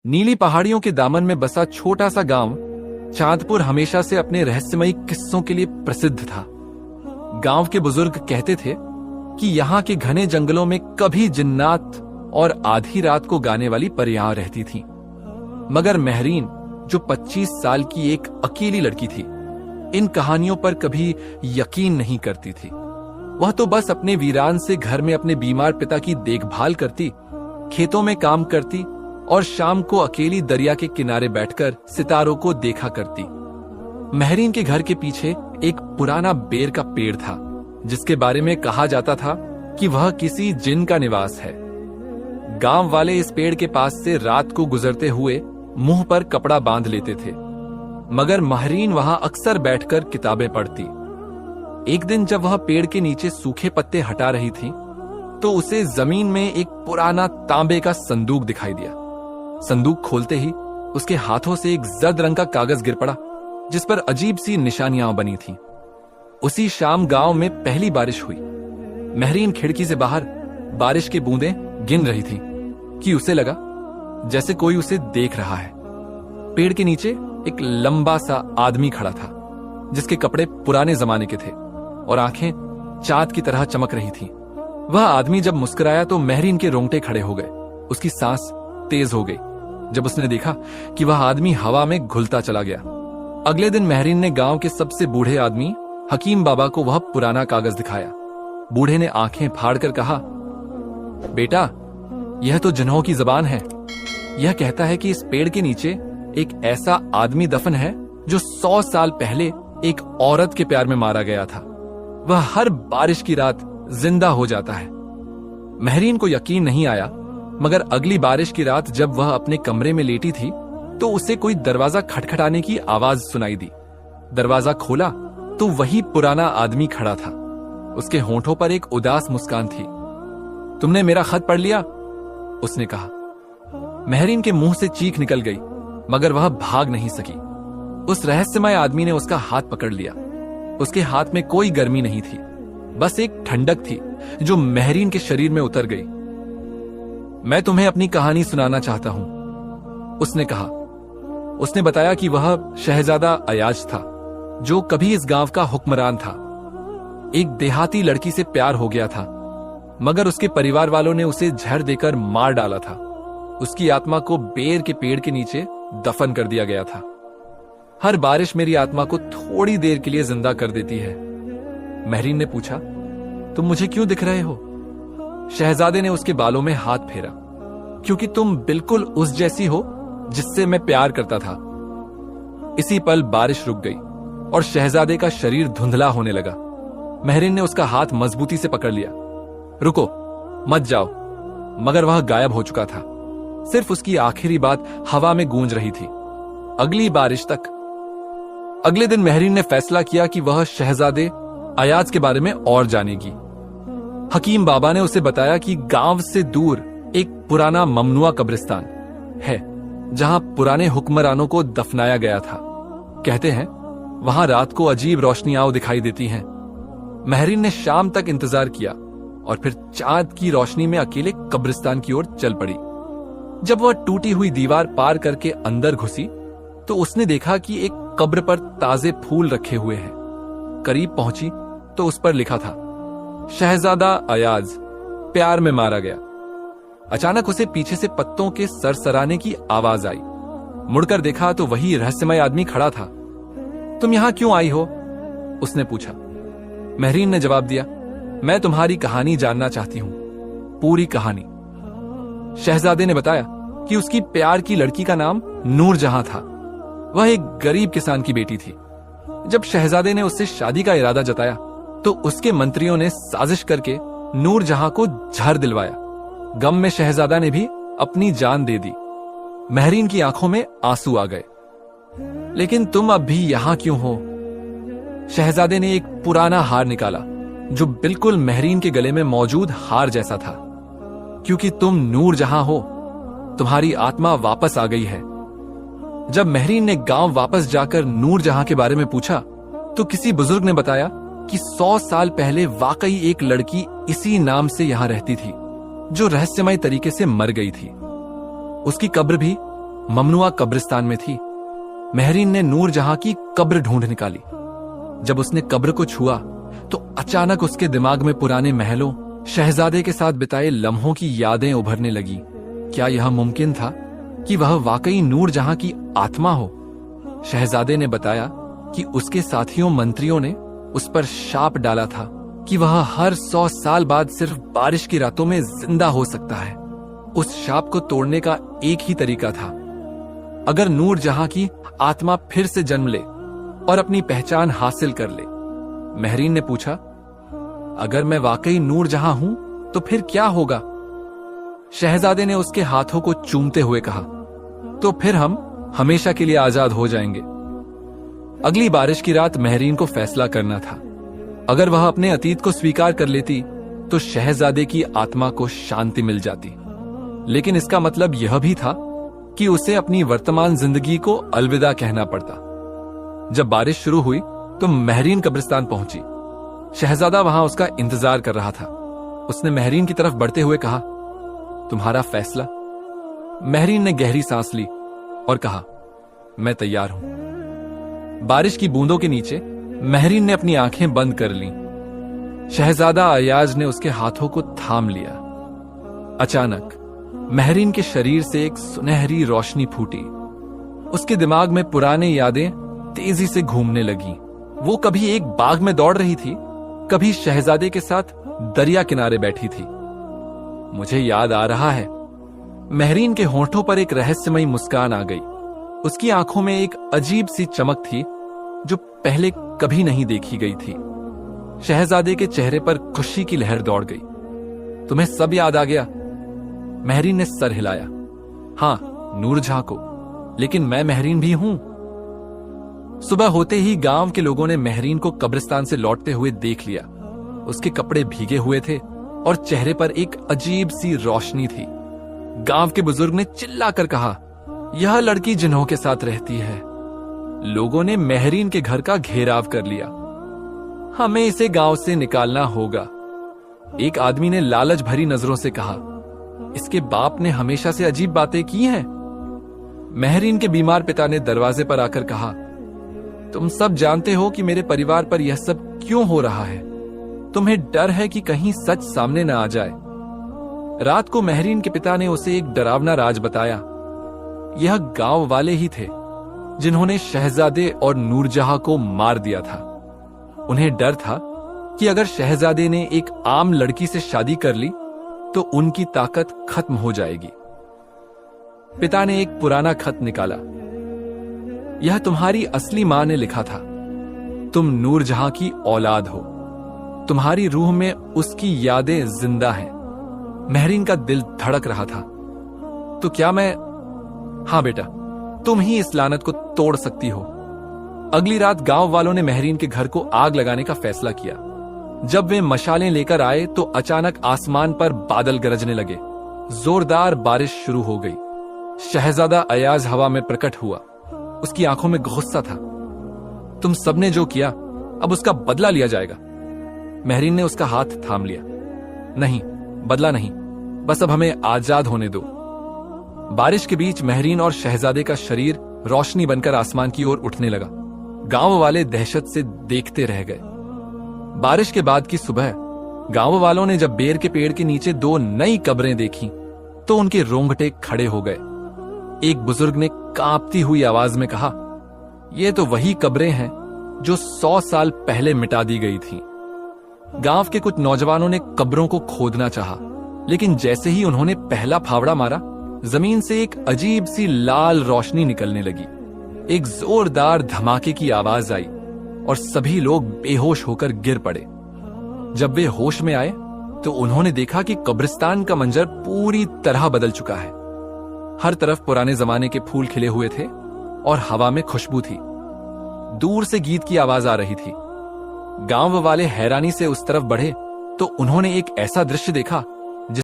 नीली पहाड़ियों के दामन में बसा छोटा सा गांव चांदपुर हमेशा से अपने रहस्यमयी किस्सों के लिए प्रसिद्ध था। गांव के बुजुर्ग कहते थे कि यहाँ के घने जंगलों में कभी जिन्नात और आधी रात को गाने वाली परियां रहती थीं। मगर महरीन, जो 25 साल की एक अकेली लड़की थी, इन कहानियों पर कभी यकीन नहीं करती थी। वह तो बस अपने वीरान से घर में अपने बीमार पिता की देखभाल करती, खेतों में काम करती और शाम को अकेली दरिया के किनारे बैठकर सितारों को देखा करती। महरीन के घर के पीछे एक पुराना बेर का पेड़ था, जिसके बारे में कहा जाता था कि वह किसी जिन का निवास है। गांव वाले इस पेड़ के पास से रात को गुजरते हुए मुंह पर कपड़ा बांध लेते थे, मगर महरीन वहां अक्सर बैठकर किताबें पढ़ती। एक दिन जब वह पेड़ के नीचे सूखे पत्ते हटा रही थी, तो उसे जमीन में एक पुराना तांबे का संदूक दिखाई दिया। संदूक खोलते ही उसके हाथों से एक जर्द रंग का कागज गिर पड़ा, जिस पर अजीब सी निशानियां बनी थीं। उसी शाम गांव में पहली बारिश हुई। महरीन खिड़की से बाहर बारिश की बूंदें गिन रही थी कि उसे लगा जैसे कोई उसे देख रहा है। पेड़ के नीचे एक लंबा सा आदमी खड़ा था, जिसके कपड़े पुराने जमाने के थे और आंखें चांद की तरह चमक रही थीं। वह आदमी जब मुस्कुराया तो महरीन के रोंगटे खड़े हो गए। उसकी सांस तेज हो गई जब उसने देखा कि वह आदमी हवा में घुलता चला गया। अगले दिन महरीन ने गांव के सबसे बूढ़े आदमी हकीम बाबा को वह पुराना कागज दिखाया। बूढ़े ने आंखें फाड़कर कहा, बेटा, यह तो जिन्हों की जबान है। यह कहता है कि इस पेड़ के नीचे एक ऐसा आदमी दफन है जो 100 साल पहले एक औरत के प्यार में मारा गया था। वह हर बारिश की रात जिंदा हो जाता है। महरीन को यकीन नहीं आया, मगर अगली बारिश की रात जब वह अपने कमरे में लेटी थी, तो उसे कोई दरवाजा खटखटाने की आवाज सुनाई दी। दरवाजा खोला तो वही पुराना आदमी खड़ा था। उसके होंठों पर एक उदास मुस्कान थी। तुमने मेरा खत पढ़ लिया? उसने कहा। महरीन के मुंह से चीख निकल गई, मगर वह भाग नहीं सकी। उस रहस्यमय आदमी ने उसका हाथ पकड़ लिया। उसके हाथ में कोई गर्मी नहीं थी, बस एक ठंडक थी जो महरीन के शरीर में उतर गई। मैं तुम्हें अपनी कहानी सुनाना चाहता हूं, उसने कहा। उसने बताया कि वह शहजादा अयाज था, जो कभी इस गांव का हुक्मरान था। एक देहाती लड़की से प्यार हो गया था, मगर उसके परिवार वालों ने उसे जहर देकर मार डाला था। उसकी आत्मा को बेर के पेड़ के नीचे दफन कर दिया गया था। हर बारिश मेरी आत्मा को थोड़ी देर के लिए जिंदा कर देती है। महरीन ने पूछा, तुम मुझे क्यों दिख रहे हो? शहजादे ने उसके बालों में हाथ फेरा। क्योंकि तुम बिल्कुल उस जैसी हो जिससे मैं प्यार करता था। इसी पल बारिश रुक गई और शहजादे का शरीर धुंधला होने लगा। महरीन ने उसका हाथ मजबूती से पकड़ लिया। रुको, मत जाओ। मगर वह गायब हो चुका था। सिर्फ उसकी आखिरी बात हवा में गूंज रही थी, अगली बारिश तक। अगले दिन महरीन ने फैसला किया कि वह शहजादे अयाज के बारे में और जानेगी। हकीम बाबा ने उसे बताया कि गांव से दूर एक पुराना ममनुआ कब्रिस्तान है, जहां पुराने हुक्मरानों को दफनाया गया था। कहते हैं वहां रात को अजीब रोशनियां दिखाई देती हैं। महरीन ने शाम तक इंतजार किया और फिर चांद की रोशनी में अकेले कब्रिस्तान की ओर चल पड़ी। जब वह टूटी हुई दीवार पार करके अंदर घुसी, तो उसने देखा कि एक कब्र पर ताजे फूल रखे हुए हैं। करीब पहुंची तो उस पर लिखा था, शहजादा अयाज प्यार में मारा गया। अचानक उसे पीछे से पत्तों के सरसराने की आवाज आई। मुड़कर देखा तो वही रहस्यमय आदमी खड़ा था। तुम यहां क्यों आई हो? उसने पूछा। महरीन ने जवाब दिया, मैं तुम्हारी कहानी जानना चाहती हूं, पूरी कहानी। शहजादे ने बताया कि उसकी प्यार की लड़की का नाम नूरजहां था। वह एक गरीब किसान की बेटी थी। जब शहजादे ने उससे शादी का इरादा जताया, तो उसके मंत्रियों ने साजिश करके नूरजहां को जहर दिलवाया। गम में शहजादा ने भी अपनी जान दे दी। महरीन की आंखों में आंसू आ गए। लेकिन तुम अब भी यहां क्यों हो? शहजादे ने एक पुराना हार निकाला, जो बिल्कुल महरीन के गले में मौजूद हार जैसा था। क्योंकि तुम नूरजहां हो, तुम्हारी आत्मा वापस आ गई है। जब महरीन ने गांव वापस जाकर नूरजहां के बारे में पूछा, तो किसी बुजुर्ग ने बताया कि 100 साल पहले वाकई एक लड़की इसी नाम से यहां रहती थी, जो रहस्यमय तरीके से मर गई थी। उसकी कब्र भी ममनुआ कब्रिस्तान में थी। महरीन ने नूरजहां की कब्र ढूंढ निकाली। जब उसने कब्र को छुआ तो अचानक उसके दिमाग में पुराने महलों, शहजादे के साथ बिताए लम्हों की यादें उभरने लगी। क्या यह मुमकिन था कि वह वाकई नूरजहां की आत्मा हो? शहजादे ने बताया कि उसके साथियों मंत्रियों ने उस पर शाप डाला था कि वह हर 100 साल बाद सिर्फ बारिश की रातों में जिंदा हो सकता है। उस शाप को तोड़ने का एक ही तरीका था, अगर नूरजहां की आत्मा फिर से जन्म ले और अपनी पहचान हासिल कर ले। महरीन ने पूछा, अगर मैं वाकई नूरजहां हूं तो फिर क्या होगा? शहजादे ने उसके हाथों को चूमते हुए कहा, तो फिर हम हमेशा के लिए आजाद हो जाएंगे। अगली बारिश की रात महरीन को फैसला करना था। अगर वह अपने अतीत को स्वीकार कर लेती तो शहजादे की आत्मा को शांति मिल जाती, लेकिन इसका मतलब यह भी था कि उसे अपनी वर्तमान जिंदगी को अलविदा कहना पड़ता। जब बारिश शुरू हुई तो महरीन कब्रिस्तान पहुंची। शहजादा वहां उसका इंतजार कर रहा था। उसने महरीन की तरफ बढ़ते हुए कहा, तुम्हारा फैसला? महरीन ने गहरी सांस ली और कहा, मैं तैयार हूं। बारिश की बूंदों के नीचे महरीन ने अपनी आंखें बंद कर लीं। शहजादा अयाज ने उसके हाथों को थाम लिया। अचानक महरीन के शरीर से एक सुनहरी रोशनी फूटी। उसके दिमाग में पुराने यादें तेजी से घूमने लगीं। वो कभी एक बाग में दौड़ रही थी, कभी शहजादे के साथ दरिया किनारे बैठी थी। मुझे याद आ रहा है। महरीन के होंठों पर एक रहस्यमयी मुस्कान आ गई। उसकी आंखों में एक अजीब सी चमक थी जो पहले कभी नहीं देखी गई थी। शहजादे के चेहरे पर खुशी की लहर दौड़ गई। तुम्हें सब याद आ गया? महरीन ने सर हिलाया। हां, नूरजहां को, लेकिन मैं महरीन भी हूं। सुबह होते ही गांव के लोगों ने महरीन को कब्रिस्तान से लौटते हुए देख लिया। उसके कपड़े भीगे हुए थे और चेहरे पर एक अजीब सी रोशनी थी। गांव के बुजुर्ग ने चिल्लाकर कहा, यह लड़की जिन्हों के साथ रहती है। लोगों ने महरीन के घर का घेराव कर लिया। हमें इसे गांव से निकालना होगा। एक आदमी ने लालच भरी नजरों से कहा, इसके बाप ने हमेशा से अजीब बातें की हैं। महरीन के बीमार पिता ने दरवाजे पर आकर कहा, तुम सब जानते हो कि मेरे परिवार पर यह सब क्यों हो रहा है। तुम्हें डर है कि कहीं सच सामने न आ जाए। रात को महरीन के पिता ने उसे एक डरावना राज बताया। यह गांव वाले ही थे जिन्होंने शहजादे और नूरजहां को मार दिया था। उन्हें डर था कि अगर शहजादे ने एक आम लड़की से शादी कर ली तो उनकी ताकत खत्म हो जाएगी। पिता ने एक पुराना खत निकाला। यह तुम्हारी असली मां ने लिखा था। तुम नूरजहां की औलाद हो। तुम्हारी रूह में उसकी यादें जिंदा हैं। महरीन का दिल धड़क रहा था। तो क्या मैं? हां बेटा, तुम ही इस लानत को तोड़ सकती हो। अगली रात गांव वालों ने महरीन के घर को आग लगाने का फैसला किया। जब वे मशालें लेकर आए तो अचानक आसमान पर बादल गरजने लगे। जोरदार बारिश शुरू हो गई। शहजादा अयाज हवा में प्रकट हुआ। उसकी आंखों में गुस्सा था। तुम सबने जो किया, अब उसका बदला लिया जाएगा। महरीन ने उसका हाथ थाम लिया। नहीं, बदला नहीं, बस अब हमें आजाद होने दो। बारिश के बीच महरीन और शहजादे का शरीर रोशनी बनकर आसमान की ओर उठने लगा। गांव वाले दहशत से देखते रह गए। बारिश के बाद की सुबह गांव वालों ने जब बेर के पेड़ के नीचे 2 नई कब्रें देखी तो उनके रोंगटे खड़े हो गए। एक बुजुर्ग ने कांपती हुई आवाज में कहा, ये तो वही कब्रें हैं जो 100 साल पहले मिटा दी गई थीं। गांव के कुछ नौजवानों ने कब्रों को खोदना चाहा, लेकिन जैसे ही उन्होंने पहला फावड़ा मारा, जमीन से एक अजीब सी लाल रोशनी निकलने लगी। एक जोरदार धमाके की आवाज आई और सभी लोग बेहोश होकर गिर पड़े। जब वे होश में आए तो उन्होंने देखा कि कब्रिस्तान का मंजर पूरी तरह बदल चुका है। हर तरफ पुराने जमाने के फूल खिले हुए थे और हवा में खुशबू थी। दूर से गीत की आवाज आ रही थी। गांव वाले हैरानी से उस तरफ बढ़े तो उन्होंने एक ऐसा दृश्य देखा